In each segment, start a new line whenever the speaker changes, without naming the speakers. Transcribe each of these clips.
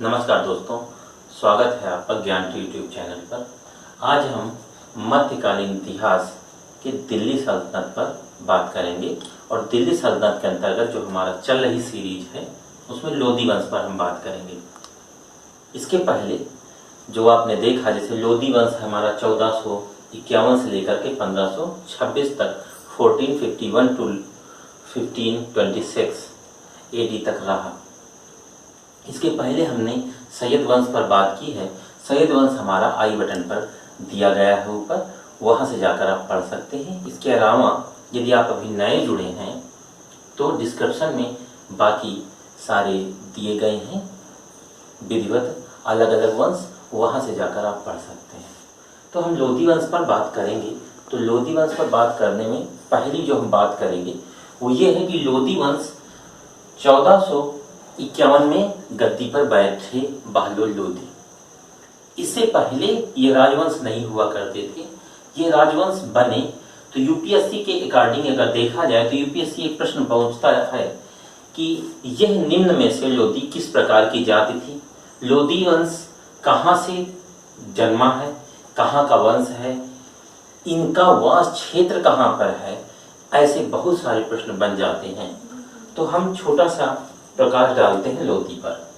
नमस्कार दोस्तों, स्वागत है आपका ज्ञान टी यूट्यूब चैनल पर। आज हम मध्यकालीन इतिहास के दिल्ली सल्तनत पर बात करेंगे और दिल्ली सल्तनत के अंतर्गत जो हमारा चल रही सीरीज है उसमें लोदी वंश पर हम बात करेंगे। इसके पहले जो आपने देखा, जैसे लोदी वंश हमारा 1451 से लेकर के 1526 तक 1451 टू 1526 AD तक रहा। इसके पहले हमने सैयद वंश पर बात की है। सैयद वंश हमारा आई बटन पर दिया गया है ऊपर, वहां से जाकर आप पढ़ सकते हैं। इसके अलावा यदि आप अभी नए जुड़े हैं तो डिस्क्रिप्शन में बाकी सारे दिए गए हैं विधिवत अलग अलग वंश, वहां से जाकर आप पढ़ सकते हैं। तो हम लोदी वंश पर बात करेंगे। तो लोदी वंश पर बात करने में पहली जो हम बात करेंगे वो ये है कि लोदी वंश 1451 में गद्दी पर बैठे बहलोल लोदी। इससे पहले ये राजवंश नहीं हुआ करते थे। ये राजवंश बने तो यूपीएससी के अकॉर्डिंग अगर देखा जाए तो यूपीएससी एक प्रश्न पूछता है कि यह निम्न में से लोदी किस प्रकार की जाति थी। लोदी वंश कहाँ से जन्मा है, कहाँ का वंश है, इनका वास क्षेत्र कहाँ पर है, ऐसे बहुत सारे प्रश्न बन जाते हैं। तो हम छोटा सा प्रकाश डालते हैं लोदी पर।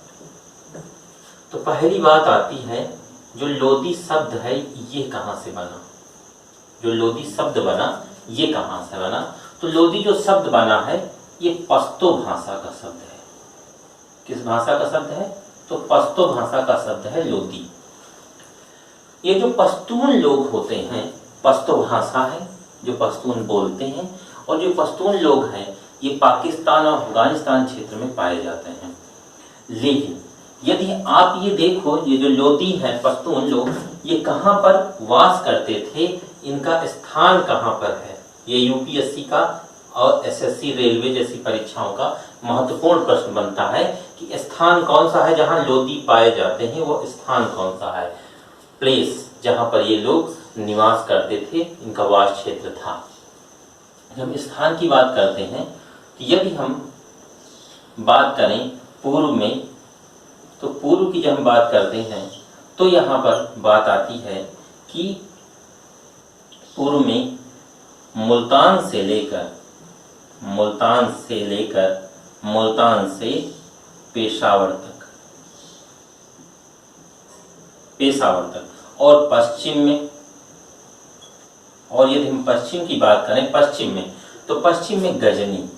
तो पहली बात आती है, जो लोदी शब्द है ये कहाँ से बना। जो लोदी शब्द बना ये कहाँ से बना। तो लोदी जो शब्द बना है ये पश्तो भाषा का शब्द है। किस भाषा का शब्द है? तो पश्तो भाषा का शब्द है लोदी। ये जो पश्तून लोग होते हैं, पश्तो भाषा है जो पश्तून बोलते हैं, और जो पश्तून लोग हैं ये पाकिस्तान और अफगानिस्तान क्षेत्र में पाए जाते हैं। लेकिन यदि आप ये देखो, ये जो लोदी है पश्तून लोग, ये कहाँ पर वास करते थे, इनका स्थान कहाँ पर है, ये यूपीएससी का और एसएससी रेलवे जैसी परीक्षाओं का महत्वपूर्ण प्रश्न बनता है कि स्थान कौन सा है जहाँ लोदी पाए जाते हैं, वो स्थान कौन सा है, प्लेस जहाँ पर ये लोग निवास करते थे, इनका वास क्षेत्र था। जब स्थान की बात करते हैं तो यदि हम बात करें पूर्व में, तो पूर्व की जब हम बात करते हैं तो यहाँ पर बात आती है कि पूर्व में मुल्तान से पेशावर तक, और पश्चिम में, और यदि हम पश्चिम की बात करें पश्चिम में, तो पश्चिम में गजनी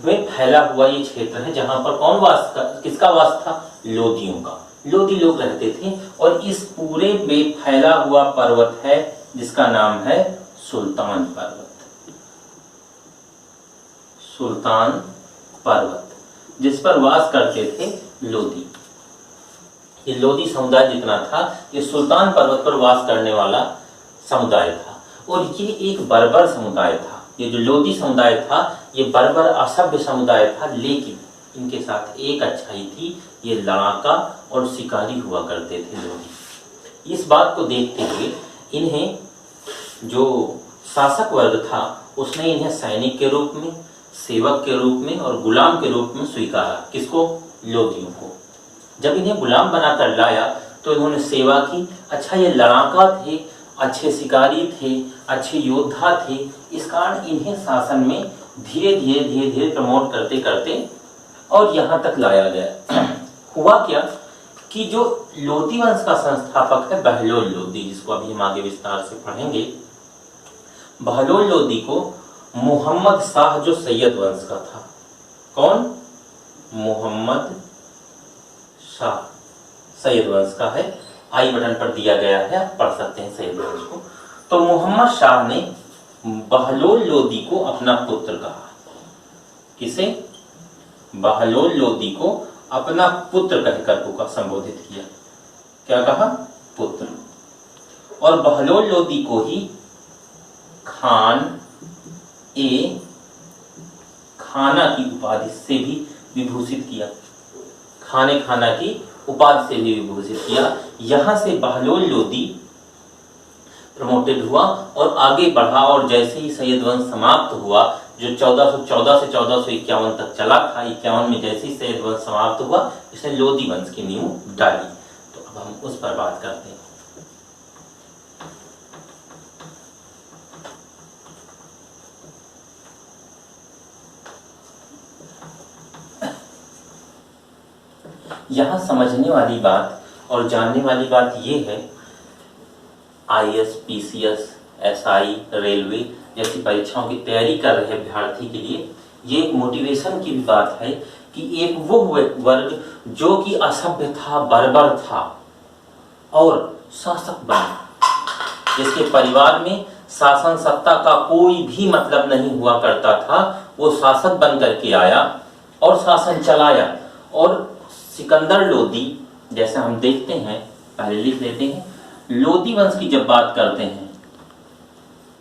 में फैला हुआ ये क्षेत्र है जहां पर कौन किसका वास था? लोदियों का। लोदी लोग रहते थे और इस पूरे में फैला हुआ पर्वत है जिसका नाम है सुल्तान पर्वत, जिस पर वास करते थे लोदी। ये लोदी समुदाय जितना था ये सुल्तान पर्वत पर वास करने वाला समुदाय था, और ये एक बर्बर समुदाय था। ये जो लोदी समुदाय था ये बर्बर असभ्य समुदाय था, लेकिन इनके साथ एक अच्छाई थी, ये लड़ाका और शिकारी हुआ करते थे लोदी। इस बात को देखते हुए इन्हें जो शासक वर्ग था उसने इन्हें सैनिक के रूप में, सेवक के रूप में और गुलाम के रूप में स्वीकारा। किसको? लोदियों को। जब इन्हें गुलाम बनाकर लाया तो इन्होंने सेवा की। अच्छा, ये लड़ाका थे, अच्छे शिकारी थे, अच्छे योद्धा थे, इस कारण इन्हें शासन में धीरे धीरे प्रमोट करते करते और यहाँ तक लाया गया। हुआ क्या कि जो लोदी वंश का संस्थापक है बहलोल लोदी, जिसको अभी हम आगे विस्तार से पढ़ेंगे, बहलोल लोदी को मोहम्मद शाह जो सैयद वंश का था, कौन? मोहम्मद शाह सैयद वंश का है, आई बटन पर दिया गया है, आप पढ़ सकते हैं सैयद वंश को। तो मोहम्मद शाह ने बहलोल लोदी को अपना पुत्र कहा। किसे? बहलोल लोदी को अपना पुत्र कहकर संबोधित किया। क्या कहा? पुत्र। और बहलोल लोदी को ही खाना की उपाधि से भी विभूषित किया। खाना की उपाधि से भी विभूषित किया। यहां से बहलोल लोदी प्रमोटेड हुआ और आगे बढ़ा, और जैसे ही सैयद वंश समाप्त हुआ जो 1414 से 1451 तक चला था। 51 में जैसे ही सैयद वंश समाप्त हुआ, इसने लोदी वंश की नींव डाली। तो अब हम उस पर बात करते हैं। यहां समझने वाली बात और जानने वाली बात यह है, IAS, PCS, SI, रेलवे जैसी परीक्षाओं की तैयारी कर रहे अभ्यर्थी के लिए ये एक मोटिवेशन की भी बात है कि एक वो वर्ग जो कि असभ्य था, बर्बर था और शासक बना, जिसके परिवार में शासन सत्ता का कोई भी मतलब नहीं हुआ करता था, वो शासक बन करके आया और शासन चलाया। और सिकंदर लोदी, जैसे हम देखते हैं, पहले लिख लेते हैं, लोदी वंश की जब बात करते हैं,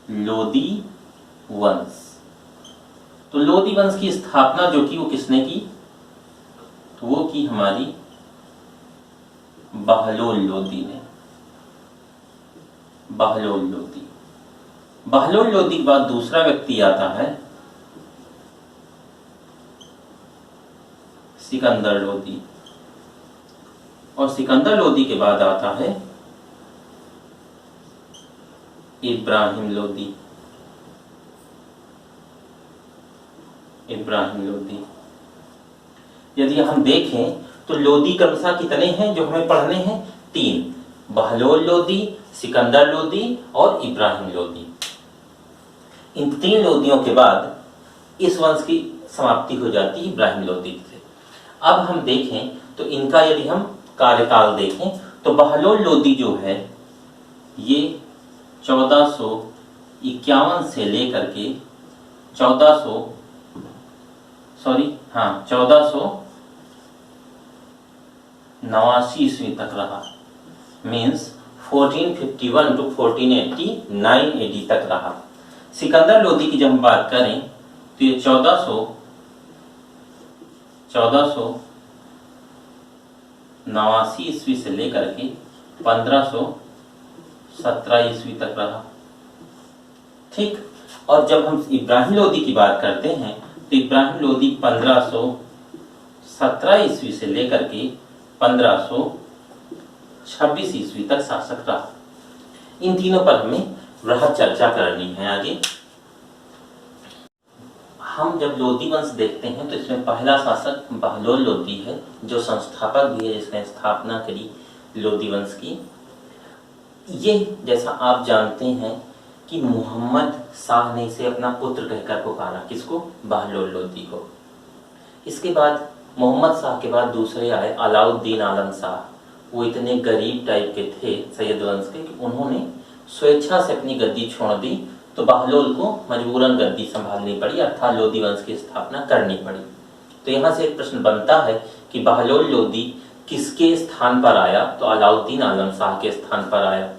लोदी वंश, तो लोदी वंश की स्थापना जो की वो किसने की, तो वो की हमारी बहलोल लोदी ने। बहलोल लोदी, बहलोल लोदी के बाद दूसरा व्यक्ति आता है सिकंदर लोदी, और सिकंदर लोदी के बाद आता है इब्राहिम लोदी। इब्राहिम लोदी, यदि हम देखें तो लोदी क्रमशः कितने हैं जो हमें पढ़ने हैं, 3, बहलोल लोदी, सिकंदर लोदी और इब्राहिम लोदी। इन 3 लोदियों के बाद इस वंश की समाप्ति हो जाती है इब्राहिम लोदी से। अब हम देखें तो इनका यदि हम कार्यकाल देखें तो बहलोल लोदी जो है ये 1451 से लेकर के 1489 ईस्वी तक रहा। मीन्स 1451 टू 1489 AD तक रहा। सिकंदर लोदी की जब हम बात करें तो ये 1489 ईस्वी से लेकर के 1517 ईस्वी तक रहा। ठीक, और जब हम इब्राहिम लोदी की बात करते हैं तो इब्राहिम लोदी 1517 ईस्वी से लेकर के 1526 ईस्वी तक शासक रहा। इन तीनों पर हमें वृहद चर्चा करनी है आगे। हम जब लोदी वंश देखते हैं तो इसमें पहला शासक बहलोल लोदी है, जो संस्थापक भी है, जिसने स्थापना करी लोदी वंश की। ये जैसा आप जानते हैं कि मोहम्मद शाह ने इसे अपना पुत्र कहकर पुकारा, किसको, बहलोल लोदी को। इसके बाद मोहम्मद शाह के बाद दूसरे आए अलाउद्दीन आलम शाह। वो इतने गरीब टाइप के थे सैयद वंश के कि उन्होंने स्वेच्छा से अपनी गद्दी छोड़ दी, तो बहलोल को मजबूरन गद्दी संभालनी पड़ी, अर्थात लोदी वंश की स्थापना करनी पड़ी। तो यहाँ से एक प्रश्न बनता है कि बहलोल लोदी किसके स्थान पर आया, तो अलाउद्दीन आलम शाह के स्थान पर आया।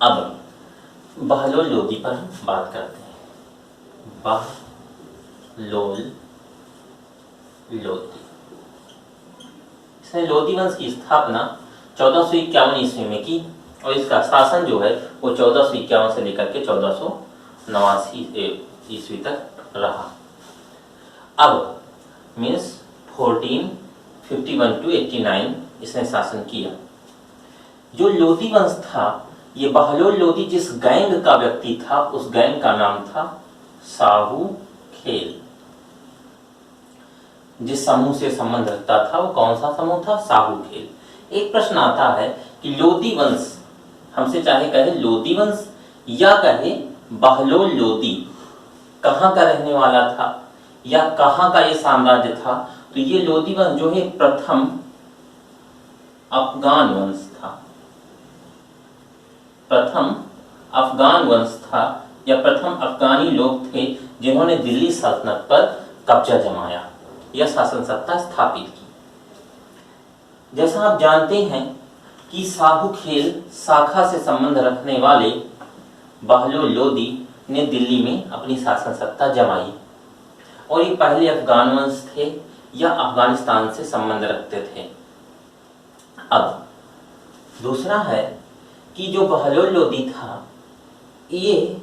अब बहलोल लोदी पर हम बात करते हैं। बहलोल लोदी, इसने लोदी वंश की स्थापना 1451 ईस्वी में की और इसका शासन जो है वो 1451 से लेकर के 1489 ईस्वी तक रहा। अब मीन्स 1451 टू 89 इसने शासन किया। जो लोदी वंश था, ये बहलोल लोदी जिस गैंग का व्यक्ति था, उस गैंग का नाम था साहू खेल। जिस समूह से संबंध रखता था वो कौन सा समूह था, साहू खेल। एक प्रश्न आता है कि लोदी वंश, हमसे चाहे कहे लोदी वंश या कहे बहलोल लोदी, कहाँ का रहने वाला था या कहाँ का ये साम्राज्य था, तो ये लोदी वंश जो है प्रथम अफगान वंश था। प्रथम अफगान वंश था या प्रथम अफगानी लोग थे जिन्होंने दिल्ली सल्तनत पर कब्जा जमाया या शासन सत्ता स्थापित की। जैसा आप जानते हैं कि साहू खेल शाखा से संबंध रखने वाले बहलोल लोदी ने दिल्ली में अपनी शासन सत्ता जमाई और ये पहले अफगान वंश थे या अफगानिस्तान से संबंध रखते थे। अब दूसरा है कि जो बहलोल लोदी था, ये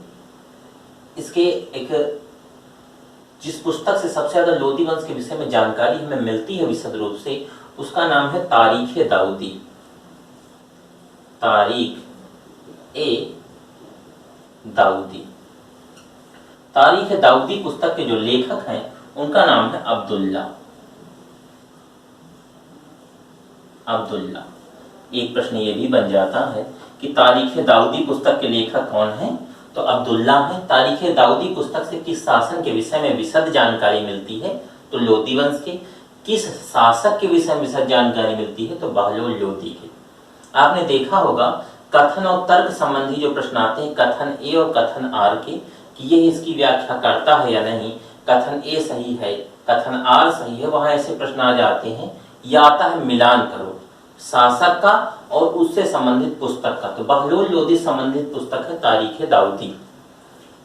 इसके एक जिस पुस्तक से सबसे ज्यादा लोदी वंश के विषय में जानकारी हमें मिलती है विशद रूप से, उसका नाम है तारीख ए दाऊदी। तारीख ए दाऊदी। तारीख ए दाऊदी पुस्तक के जो लेखक हैं उनका नाम है अब्दुल्ला। अब्दुल्ला। एक प्रश्न ये भी बन जाता है कि तारीख ए दाऊदी पुस्तक के लेखक कौन हैं? तो अब्दुल्ला है। तारीख ए दाऊदी पुस्तक से किस शासन के विषय में विशद जानकारी मिलती है? तो लोदी वंश के। किस शासक के विषय में विशद जानकारी मिलती है? तो बहलोल लोदी के। आपने देखा होगा कथन और तर्क संबंधी जो प्रश्न आते हैं, कथन ए और कथन आर के, कि ये इसकी व्याख्या करता है या नहीं, कथन ए सही है, कथन आर सही है, वहां ऐसे प्रश्न आ जाते हैं। या आता है मिलान करो शासक का और उससे संबंधित पुस्तक का। तो बहलोल लोदी संबंधित पुस्तक है तारीख ए दाऊदी।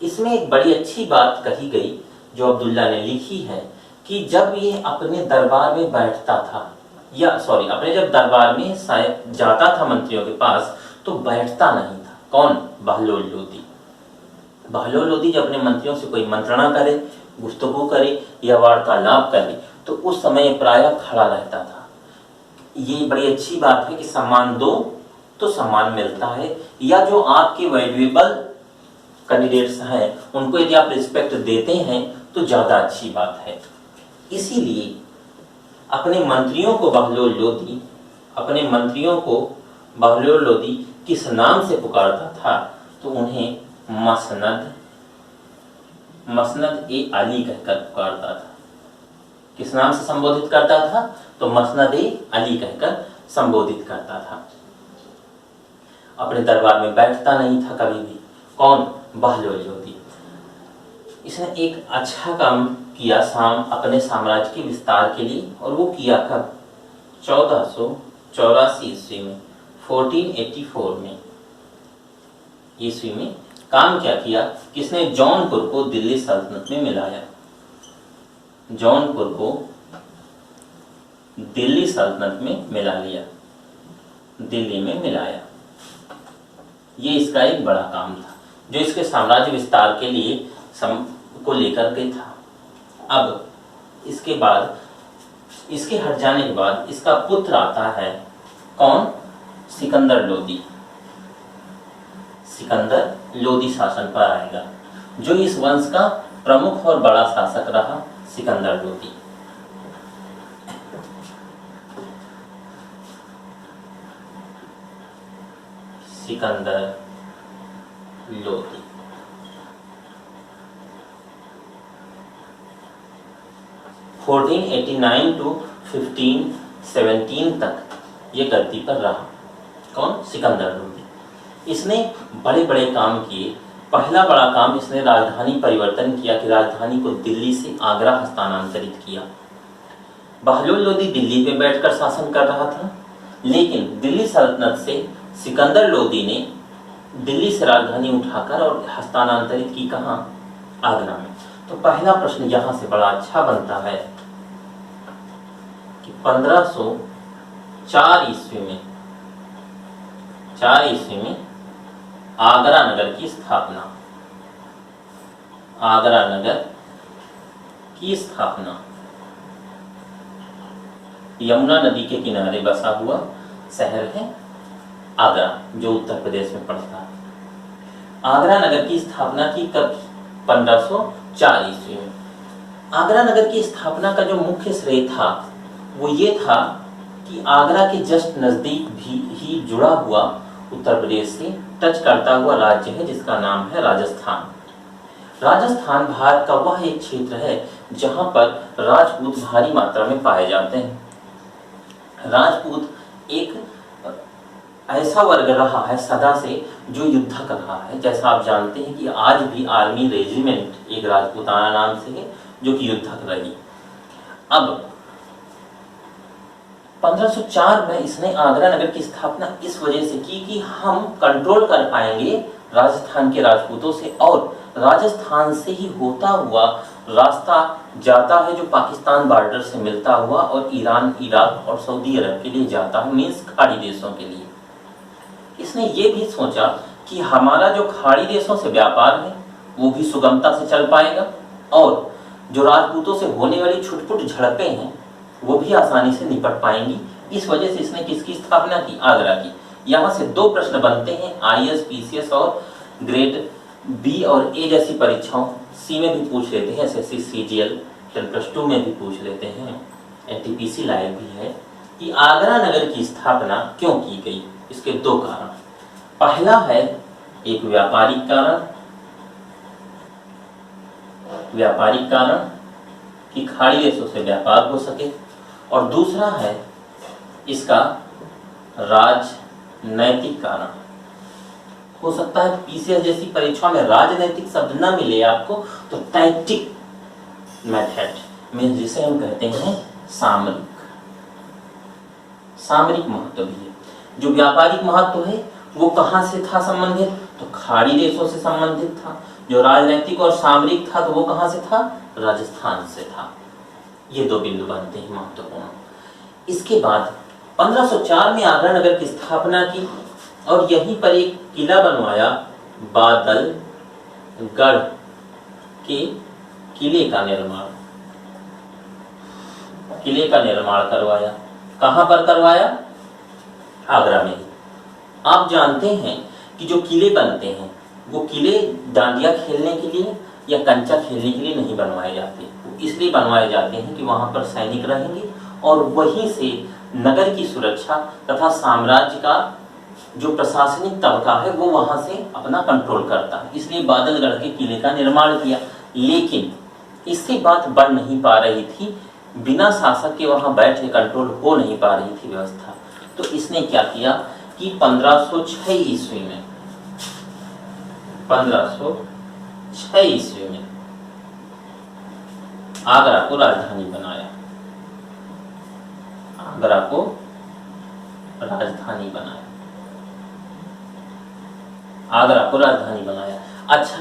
इसमें एक बड़ी अच्छी बात कही गई जो अब्दुल्ला ने लिखी है कि जब ये अपने दरबार में बैठता था, या सॉरी अपने जब दरबार में जाता था मंत्रियों के पास, तो बैठता नहीं था। कौन? बहलोल लोदी। बहलोल लोदी जब अपने मंत्रियों से कोई मंत्रणा करे, गुफ्तगू करे या वार्तालाप करे, तो उस समय प्रायः खड़ा रहता था। ये बड़ी अच्छी बात है कि सम्मान दो तो सम्मान मिलता है, या जो आपके वैल्यूएबल कैंडिडेट्स हैं उनको यदि आप रिस्पेक्ट देते हैं तो ज्यादा अच्छी बात है। इसीलिए अपने मंत्रियों को बहलोल लोदी किस नाम से पुकारता था? तो उन्हें मसनद ए अली कहकर पुकारता था। किस नाम से संबोधित करता था? तो मसनद ए अली कहकर संबोधित करता था। अपने दरबार में बैठता नहीं था कभी भी। कौन? बहलोल लोदी। इसने एक अच्छा काम किया अपने साम्राज्य के विस्तार के लिए, और वो किया कब? 1484 ईस्वी में, 1484 में ईस्वी में काम क्या किया? किसने? जौनपुर को दिल्ली सल्तनत में मिलाया। जौनपुर को दिल्ली सल्तनत में मिला लिया, दिल्ली में मिलाया। ये इसका एक बड़ा काम था जो इसके साम्राज्य विस्तार के लिए को लेकर के था। अब इसके बाद, इसके हट जाने के बाद इसका पुत्र आता है। कौन? सिकंदर लोदी। सिकंदर लोदी शासन पर आएगा, जो इस वंश का प्रमुख और बड़ा शासक रहा। सिकंदर लोदी। सिकंदर लोदी। फोर्टीन 1489 to 1517 तक ये गद्दी पर रहा। कौन? सिकंदर लोदी। इसने बड़े बड़े काम किए। पहला बड़ा काम, इसने राजधानी परिवर्तन किया कि राजधानी को दिल्ली से आगरा हस्तांतरित किया। बहलोल लोदी दिल्ली पे बैठकर शासन कर रहा था, लेकिन दिल्ली सल्तनत से सिकंदर लोदी ने दिल्ली से राजधानी उठाकर और हस्तांतरित की कहाँ? आगरा में। तो पहला प्रश्न यहां से बड़ा अच्छा बनता है कि 1504 ईस्वी में, 4 ईस्वी में आगरा नगर की स्थापना। आगरा नगर की स्थापना। यमुना नदी के किनारे बसा हुआ शहर है आगरा, जो उत्तर प्रदेश में पड़ता है। आगरा नगर की स्थापना की कब? 1504 ईस्वी में। आगरा नगर की स्थापना का जो मुख्य श्रेय था वो ये था कि आगरा के जस्ट नजदीक भी ही जुड़ा हुआ उत्तर प्रदेश से टच करता हुआ राज्य है जिसका नाम है राजस्थान। राजस्थान भारत का वह एक क्षेत्र है जहां पर राजपूत भारी मात्रा में पाए जाते हैं। राजपूत एक ऐसा वर्ग रहा है सदा से जो युद्धक रहा है। जैसा आप जानते हैं कि आज भी आर्मी रेजिमेंट एक राजपूताना नाम से है जो कि युद्धक रही। अब 1504 में इसने आगरा नगर की स्थापना इस वजह से की कि हम कंट्रोल कर पाएंगे राजस्थान के राजपूतों से, और राजस्थान से ही होता हुआ रास्ता जाता है जो पाकिस्तान बॉर्डर से मिलता हुआ और ईरान, इराक और सऊदी अरब के लिए जाता है, मीन्स खाड़ी देशों के लिए। इसने ये भी सोचा कि हमारा जो खाड़ी देशों से व्यापार है वो भी सुगमता से चल पाएगा, और जो राजपूतों से होने वाली छुटपुट झड़पें हैं वो भी आसानी से निपट पाएंगी। इस वजह से इसने किसकी स्थापना की? आगरा की। यहाँ से दो प्रश्न बनते हैं IAS, PCS और ग्रेड B और A जैसी परीक्षाओं, C में भी पूछ लेते हैं, SSC, CGL, 10+2 में भी पूछ लेते हैं, NTPC लायक भी है कि आगरा नगर की स्थापना क्यों की गई। इसके दो कारण, पहला है एक व्यापारिक कारण कि खाड़ी देशों से व्यापार हो सके, और दूसरा है इसका राजनैतिक कारण। हो सकता है PCS जैसी परीक्षा में राजनैतिक शब्द न मिले आपको, तो टैक्टिक मेथड में जिसे हम कहते हैं सामरिक महत्व भी है। जो व्यापारिक महत्व है वो कहाँ से था संबंधित? तो खाड़ी देशों से संबंधित था। जो राजनैतिक और सामरिक था तो वो कहाँ से था? राजस्थान से था। ये दो बिंदु बनते हैं महत्वपूर्ण। इसके बाद 1504 में आगरा नगर की स्थापना की और यहीं पर एक किला बनवाया, बादलगढ़ के किले का निर्माण करवाया। कहां पर करवाया? आगरा में। आप जानते हैं कि जो किले बनते हैं वो किले डांडिया खेलने के लिए या कंचा खेलने के लिए नहीं बनवाए जाते, इसलिए बनवाए जाते हैं कि वहां पर सैनिक रहेंगे और वहीं से नगर की सुरक्षा तथा साम्राज्य का जो प्रशासनिक तबका है वो वहां से अपना कंट्रोल करता है, इसलिए बादलगढ़ के किले का निर्माण किया। लेकिन इससे बात बढ़ नहीं पा रही थी, बिना शासक के वहां बैठ के कंट्रोल हो नहीं पा रही थी व्यवस्था। तो इसने क्या किया कि 1506 ईस्वी में आगरा को राजधानी बनाया। अच्छा,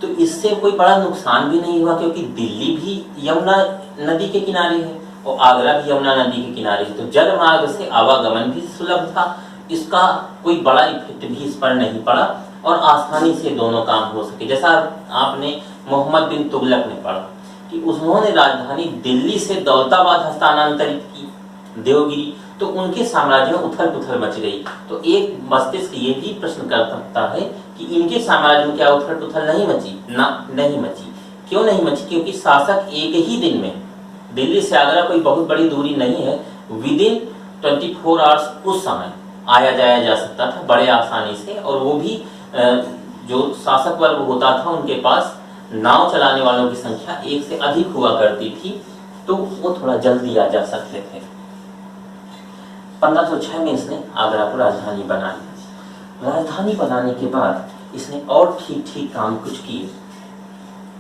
तो इससे कोई बड़ा नुकसान भी नहीं हुआ, क्योंकि दिल्ली भी यमुना नदी के किनारे है और आगरा भी यमुना नदी के किनारे है, तो जल मार्ग से आवागमन भी सुलभ था। इसका कोई बड़ा इफेक्ट भी इस पर नहीं पड़ा और आसानी से दोनों काम हो सके। जैसा आपने मोहम्मद बिन तुगलक ने पढ़ा कि उन्होंने राजधानी दिल्ली से दौलताबाद हस्तांतरित की, देवगिरी, तो उनके साम्राज्य में उथल पुथल मच गई। तो एक मस्तिष्क ये भी प्रश्न कर सकता है कि इनके साम्राज्य में क्या उथल पुथल नहीं मची? नहीं मची। क्यों नहीं मची? क्योंकि शासक एक ही दिन में, दिल्ली से आगरा कोई बहुत बड़ी दूरी नहीं है, विदिन 24 आवर्स उस समय आया जाया जा सकता था बड़े आसानी से। और वो भी जो शासक वर्ग होता था उनके पास नाव चलाने वालों की संख्या एक से अधिक हुआ करती थी, तो वो थोड़ा जल्दी आ जा सकते थे। 1506 में इसने आगरा को राजधानी बनाई। राजधानी बनाने के बाद इसने और ठीक काम कुछ किए।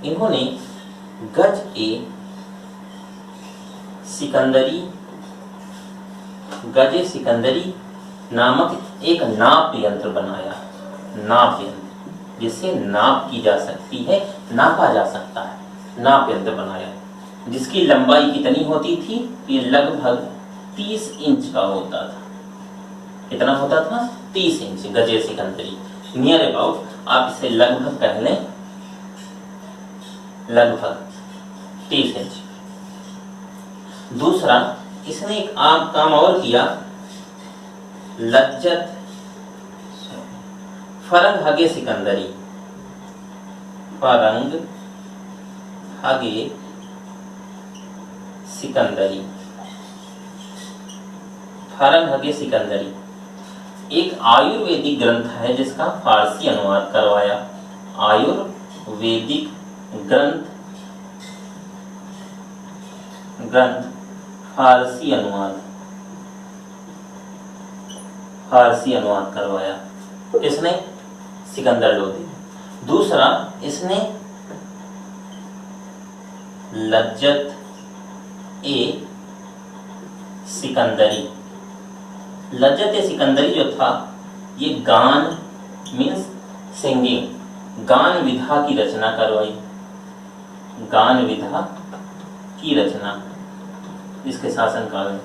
इन्होंने गजे सिकंदरी नामक एक नाप यंत्र बनाया, जिससे नाप की जा सकती है, नापा जा सकता है। नाप यंत्र बनाया जिसकी लंबाई कितनी होती थी? ये लगभग 30 इंच का होता था। कितना होता था? 30 इंच। गजे सिकंदरी, नियर अबाउट आप इसे लगभग कह लें, लगभग 30 इंच। दूसरा, इसने एक आम काम और किया, फरंग हगे सिकंदरी, एक आयुर्वेदिक ग्रंथ है जिसका फारसी अनुवाद करवाया। आयुर्वेदिक ग्रंथ फारसी अनुवाद करवाया। इसने सिकंदर लोदी। दूसरा, इसने लज्जत ए सिकंदरी जो था, ये गान मीन्स सिंगिंग, गान विधा की रचना करवाई। इसके शासनकाल में।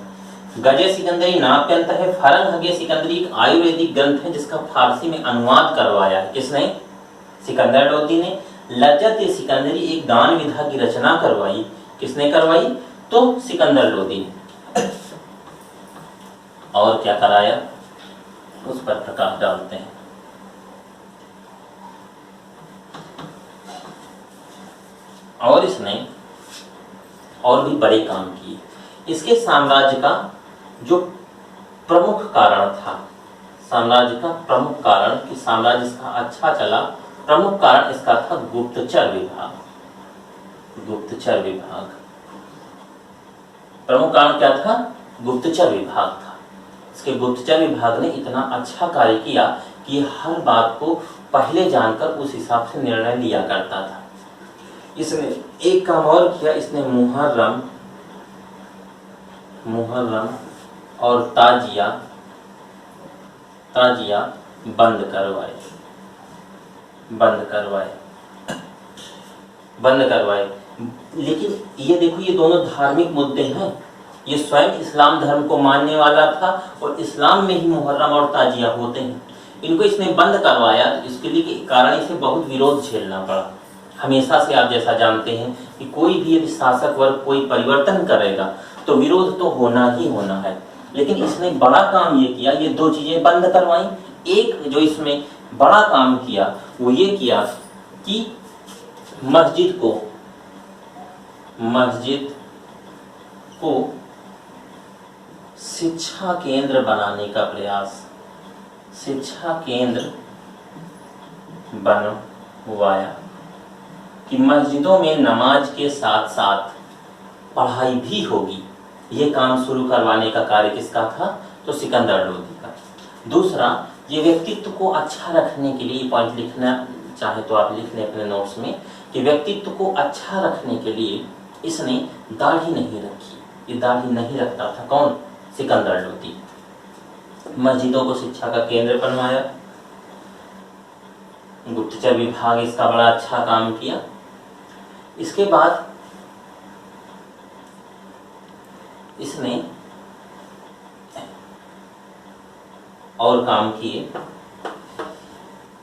गजे सिकंदरी नाप यंत्र है। फरंग हगे सिकंदरी एक आयुर्वेदिक ग्रंथ है जिसका फारसी में अनुवाद करवाया है। किसने? सिकंदर लोदी ने। लज्जत सिकंदरी एक दान विधा की रचना करवाई। किसने करवाई? तो सिकंदर लोदी ने। और क्या कराया, उस पर प्रकाश डालते हैं। और इसने और भी बड़े काम किए। इसके साम्राज्य का जो प्रमुख कारण था, साम्राज्य का प्रमुख कारण कि साम्राज्य इसका अच्छा चला, प्रमुख कारण इसका था गुप्तचर विभाग। गुप्तचर विभाग, प्रमुख कारण क्या था? गुप्तचर विभाग था। इसके गुप्तचर विभाग ने इतना अच्छा कार्य किया कि ये हर बात को पहले जानकर उस हिसाब से निर्णय लिया करता था। इसने एक काम और किया, इसने मुहर्रम और ताजिया बंद करवाए। लेकिन ये देखो, ये दोनों धार्मिक मुद्दे हैं। ये स्वयं इस्लाम धर्म को मानने वाला था और इस्लाम में ही मुहर्रम और ताजिया होते हैं। इनको इसने बंद करवाया, तो इसके लिए कारण इसे बहुत विरोध झेलना पड़ा। हमेशा से आप जैसा जानते हैं कि कोई भी यदि शासक वर्ग कोई परिवर्तन करेगा तो विरोध तो होना ही होना है। लेकिन इसने बड़ा काम ये किया, ये दो चीजें बंद करवाई। एक जो इसमें बड़ा काम किया वो ये किया कि मस्जिद को शिक्षा केंद्र बनाने का प्रयास, शिक्षा केंद्र बनवाया कि मस्जिदों में नमाज के साथ साथ पढ़ाई भी होगी। ये काम शुरू करवाने का कार्य किसका था? तो सिकंदर लोदी का। दूसरा, ये व्यक्तित्व को अच्छा रखने के लिए, पॉइंट लिखना चाहे तो आप लिख लें अपने नोट्स में, कि व्यक्तित्व को अच्छा रखने के लिए इसने दाढ़ी नहीं रखी। ये दाढ़ी नहीं रखता था कौन? सिकंदर लोदी। मस्जिदों को शिक्षा का केंद्र बनवाया, गुप्तचर विभाग इसका बड़ा अच्छा काम किया। इसके बाद इसने और काम किए,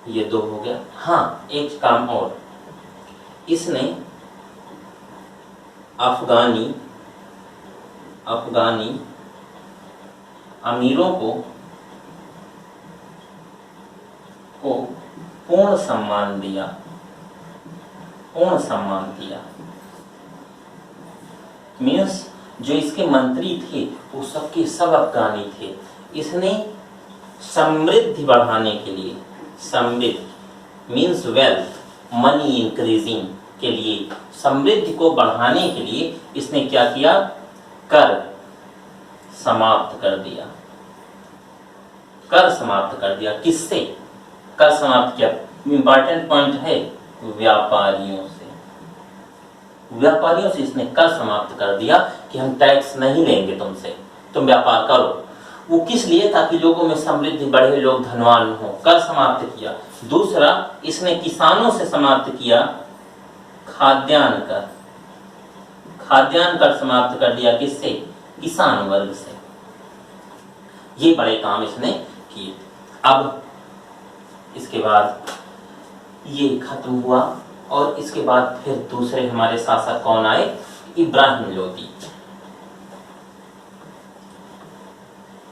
ये दो हो गया। हाँ, एक काम और, इसने अफगानी अमीरों को पूर्ण सम्मान दिया। मीन्स जो इसके मंत्री थे वो सबके सब अफगानी थे। इसने समृद्धि बढ़ाने के लिए, समृद्धि मीन्स वेल्थ, मनी इंक्रीजिंग के लिए, समृद्धि को बढ़ाने के लिए इसने क्या किया? कर समाप्त कर दिया। किससे कर समाप्त किया? इंपॉर्टेंट पॉइंट है, व्यापारियों से इसने कर समाप्त कर दिया कि हम टैक्स नहीं लेंगे तुमसे, तुम व्यापार करो। वो किस लिए? ताकि लोगों में समृद्धि बढ़े, लोग धनवान हो। कर समाप्त किया। दूसरा, इसने किसानों से समाप्त किया खाद्यान्न कर समाप्त कर दिया। किससे? किसान वर्ग से। ये बड़े काम इसने किए। अब इसके बाद ये खत्म हुआ और इसके बाद फिर दूसरे हमारे शासक कौन आए?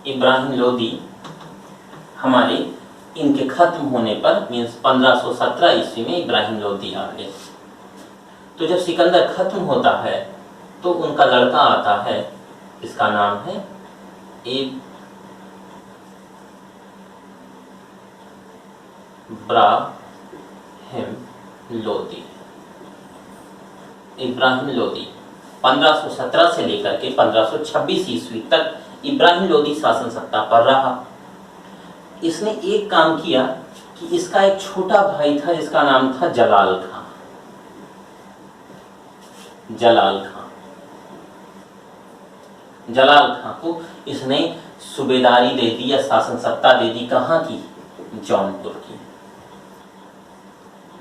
इब्राहिम लोदी हमारे इनके खत्म होने पर मीन्स 1517 ईस्वी में इब्राहिम लोदी आ गए। तो जब सिकंदर खत्म होता है तो उनका लड़का आता है, इसका नाम है इब्राहिम लोदी 1517 से लेकर के 1526 ईस्वी तक इब्राहिम लोदी शासन सत्ता पर रहा। इसने एक काम किया कि इसका एक छोटा भाई था जिसका नाम था जलाल खां को इसने सूबेदारी दे दी या शासन सत्ता दे दी। कहाँ की?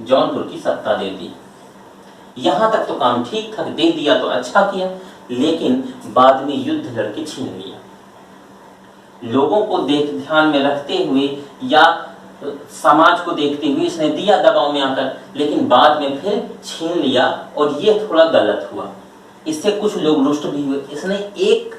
जौनपुर की सत्ता दे दी। यहां तक तो काम ठीक था, दे दिया तो अच्छा किया, लेकिन बाद में युद्ध लड़के छीन लिया। लोगों को ध्यान में रखते हुए या समाज को देखते हुए इसने दिया दबाव में आकर, लेकिन बाद में फिर छीन लिया और ये थोड़ा गलत हुआ। इससे कुछ लोग रुष्ट भी हुए। इसने एक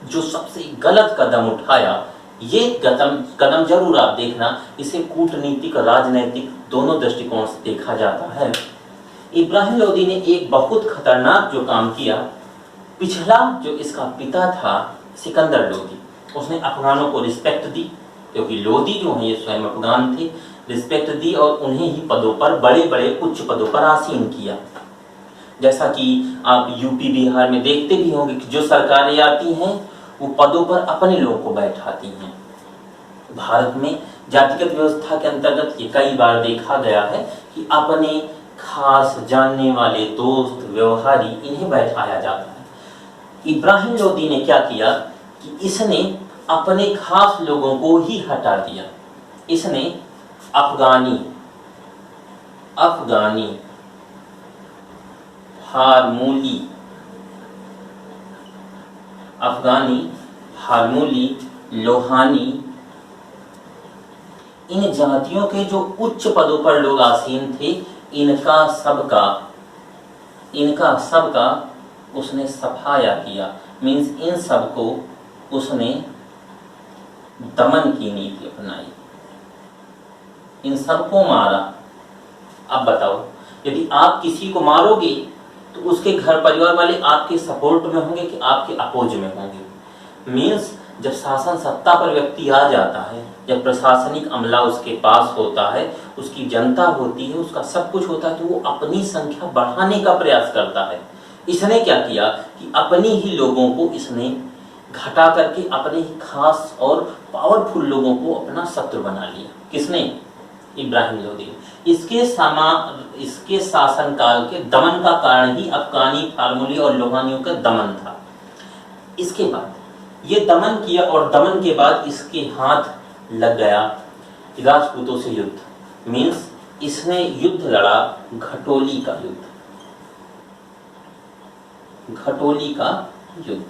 जो सबसे गलत कदम उठाया, ये कदम जरूर आप देखना, इसे कूटनीतिक और राजनैतिक दोनों दृष्टिकोण से देखा जाता है। इब्राहिम लोदी ने एक बहुत खतरनाक जो काम किया, पिछला जो इसका पिता था सिकंदर लोदी, उसने अफगानों को रिस्पेक्ट दी, क्योंकि लोदी जो है ये स्वयं अफगान थे, रिस्पेक्ट दी और उन्हें ही पदों पर, बड़े बड़े उच्च पदों पर आसीन किया। जैसा कि आप यूपी बिहार में देखते भी होंगे कि जो सरकारें आती हैं वो पदों पर अपने लोगों को बैठाती हैं। भारत में जातिगत व्यवस्था के अंतर्गत ये कई बार देखा गया है कि अपने खास जानने वाले दोस्त, व्यवहारी, इन्हें बैठाया जाता है। इब्राहिम लोदी ने क्या किया कि इसने अपने खास लोगों को ही हटा दिया। इसने अफगानी हारमूली, लोहानी, इन जातियों के जो उच्च पदों पर लोग आसीन थे, इनका सबका उसने सफाया किया। मीन्स इन सबको उसने दमन की नीति अपनाई, इन सबको मारा। अब बताओ, यदि आप किसी को मारोगे तो उसके घर परिवार वाले आपके सपोर्ट में होंगे कि आपके अपोज में होंगे। मीन्स जब शासन सत्ता पर व्यक्ति आ जाता है, जब प्रशासनिक अमला उसके पास होता है, उसकी जनता होती है, उसका सब कुछ होता है, तो वो अपनी संख्या बढ़ाने का प्रयास करता है। इसने क्या किया कि अपने ही लोगों को इसने घटा करके अपने ही खास और पावरफुल लोगों को अपना शत्रु बना लिया। किसने? इब्राहिम लोदी। इसके शासनकाल के दमन का कारण ही अफगानी, फार्मूली और लोहानियों का दमन था। इसके बाद ये दमन किया और दमन के बाद इसके हाथ लग गया राजपूतों से युद्ध। मीन्स इसने युद्ध लड़ा घटोली का युद्ध।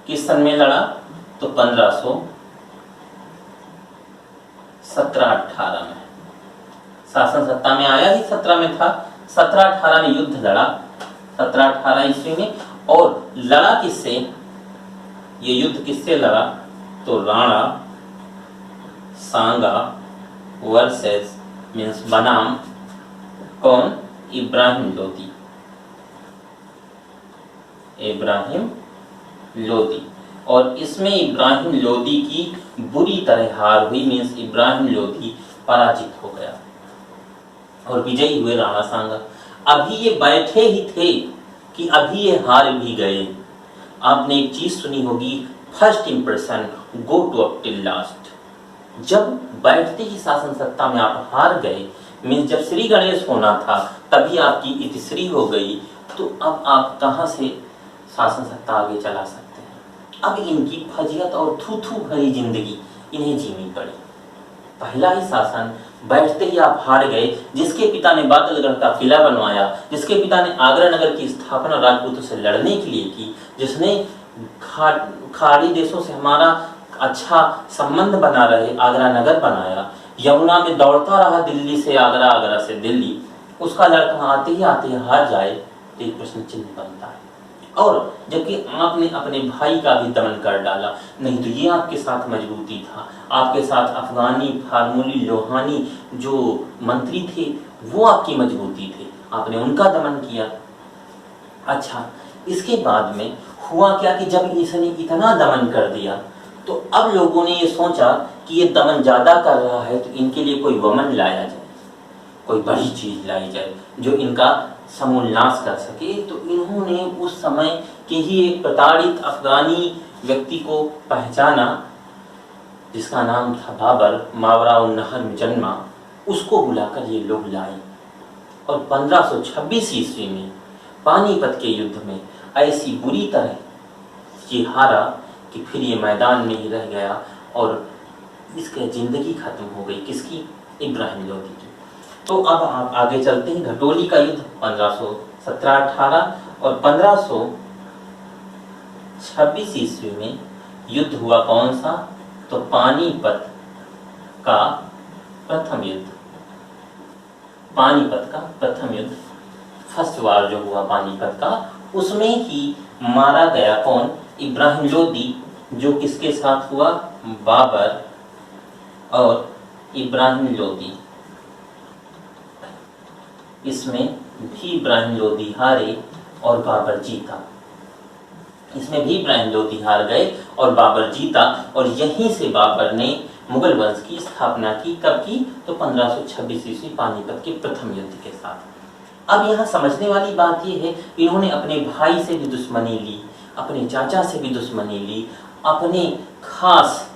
किस सन में लड़ा? तो 1517-18 में। शासन सत्ता में आया ही 17 में था, 17-18 में युद्ध लड़ा, 17-18 ईस्वी में। और लड़ा किससे? ये युद्ध किससे लड़ा? तो राणा सांगा वर्सेस मीन्स बनाम कौन? इब्राहिम लोदी। और इसमें इब्राहिम लोदी की बुरी तरह हार हुई। मीन्स इब्राहिम लोदी पराजित हो गया और विजयी हुए राणा सांगा। अभी ये बैठे ही थे कि अभी ये हार भी गए। आपने एक चीज सुनी होगी, first impression go to up till last. जब बैठते ही शासन सत्ता में आप हार गए, मीन्स जब श्री गणेश होना था तभी आपकी इतिश्री हो गई, तो अब आप कहां से शासन सत्ता आगे चला सकते हैं? अब इनकी फजियत और थू भरी जिंदगी इन्हें जीनी पड़ी। पहला ही शासन बैठते ही आप हार गए। जिसके पिता ने बादलगढ़ का किला बनवाया, जिसके पिता ने आगरा नगर की स्थापना राजपूतों से लड़ने के लिए की, जिसने खाड़ी देशों से हमारा अच्छा संबंध बना रहे आगरा नगर बनाया, यमुना में दौड़ता रहा दिल्ली से आगरा, आगरा से दिल्ली, उसका लड़का आते ही हार जाए तो एक प्रश्न चिन्ह बनता है। और जबकि आपने अपने भाई का भी दमन कर डाला, नहीं तो ये आपके साथ मजबूती था। आपके साथ अफगानी, फार्मूली, लोहानी जो मंत्री थे वो आपकी मजबूती थे, आपने उनका दमन किया। अच्छा, इसके बाद में हुआ क्या कि जब इसने इतना दमन कर दिया तो अब लोगों ने ये सोचा कि ये दमन ज्यादा कर रहा है तो इनके लिए कोई वमन लाया जाए, कोई बड़ी चीज लाई जाए जो इनका समूल नाश कर सके। तो इन्होंने उस समय के ही एक प्रताड़ित अफगानी व्यक्ति को पहचाना जिसका नाम था बाबर, मावरा-उन-नहर में जन्मा, उसको बुलाकर ये लोग लाए। और 1526 ईस्वी में पानीपत के युद्ध में ऐसी बुरी तरह ये हारा कि फिर ये मैदान में ही रह गया और इसकी जिंदगी खत्म हो गई। किसकी? इब्राहिम लोदी की। तो अब आप आगे चलते हैं। घटोली का युद्ध 1517-18 और 1526 ईस्वी में युद्ध हुआ कौन सा? तो पानीपत का प्रथम युद्ध, पानीपत का प्रथम युद्ध, फर्स्ट वार जो हुआ पानीपत का, उसमें ही मारा गया कौन? इब्राहिम लोदी, जो किसके साथ हुआ? बाबर और इब्राहिम लोदी। इसमें भी इब्राहिम लोदी हारे और बाबर जीता। इसमें भी इब्राहिम लोदी हार गए और बाबर जीता, और यहीं से बाबर ने मुगल वंश की स्थापना की। कब की? तो 1526 ईस्वी पानीपत के प्रथम युद्ध के साथ। अब यहाँ समझने वाली बात यह है, इन्होंने अपने भाई से भी दुश्मनी ली, अपने चाचा से भी दुश्मनी ली, अपने खास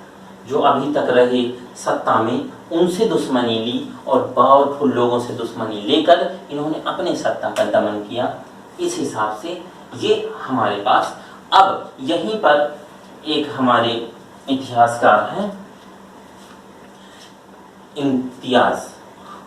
जो अभी तक रहे सत्ता में उनसे दुश्मनी ली, और पावरफुल लोगों से दुश्मनी लेकर इन्होंने अपने सत्ता का दमन किया। इस हिसाब से ये हमारे पास अब यहीं पर एक हमारे इतिहासकार हैं इम्तियाज,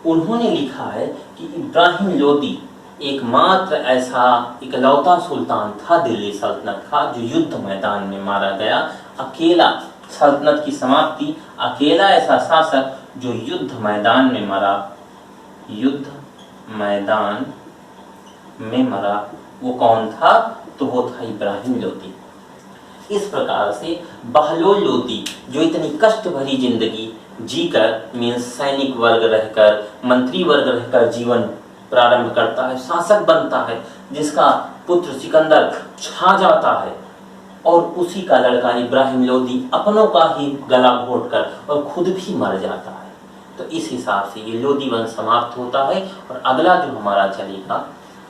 उन्होंने लिखा है कि इब्राहिम लोदी एकमात्र ऐसा इकलौता सुल्तान था दिल्ली सल्तनत का जो युद्ध मैदान में मारा गया। अकेला सल्तनत की समाप्ति, अकेला ऐसा शासक जो युद्ध मैदान में मरा, युद्ध मैदान में मरा, वो कौन था? तो वो था इब्राहिम लोदी। इस प्रकार से बहलोल लोदी जो इतनी कष्ट भरी जिंदगी जीकर, मीन्स सैनिक वर्ग रहकर, मंत्री वर्ग रहकर जीवन प्रारंभ करता है, शासक बनता है, जिसका पुत्र सिकंदर छा जाता है, और उसी का लड़का इब्राहिम लोदी अपनों का ही गला घोटकर और खुद भी मर जाता है। तो इस हिसाब से ये लोदी वंश समाप्त होता है, और अगला जो हमारा चलेगा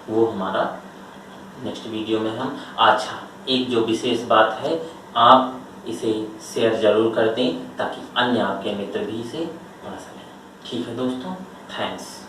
वो हमारा नेक्स्ट वीडियो में हम। अच्छा, एक जो विशेष बात है, आप इसे शेयर जरूर कर दें ताकि अन्य आपके मित्र भी इसे पढ़ सकें। ठीक है दोस्तों, थैंक्स।